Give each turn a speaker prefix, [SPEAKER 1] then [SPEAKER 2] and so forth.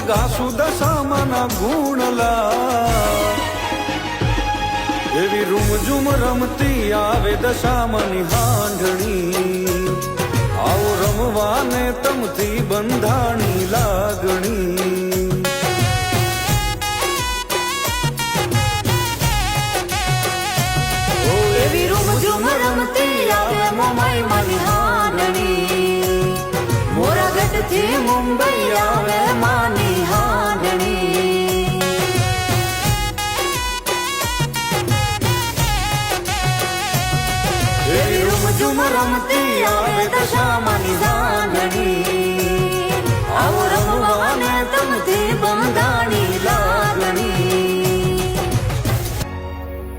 [SPEAKER 1] ગાસુ દશામાના ગુણલા એવી રૂમઝુમ રમતી આવે દશામાની હાંડણી આવો રમવાને તમથી બંધાણી લાગણી
[SPEAKER 2] એવી રૂમઝુમ રમતી આવે મોમાઈ માની હાંડણી મોરા ગઢથી મુંબઈ આવે માની હાંડણી એવી રૂમઝુમ રમતી આવે દશામાની હાંડણી આવો રમવાને તમથી બંધાણી લાગણી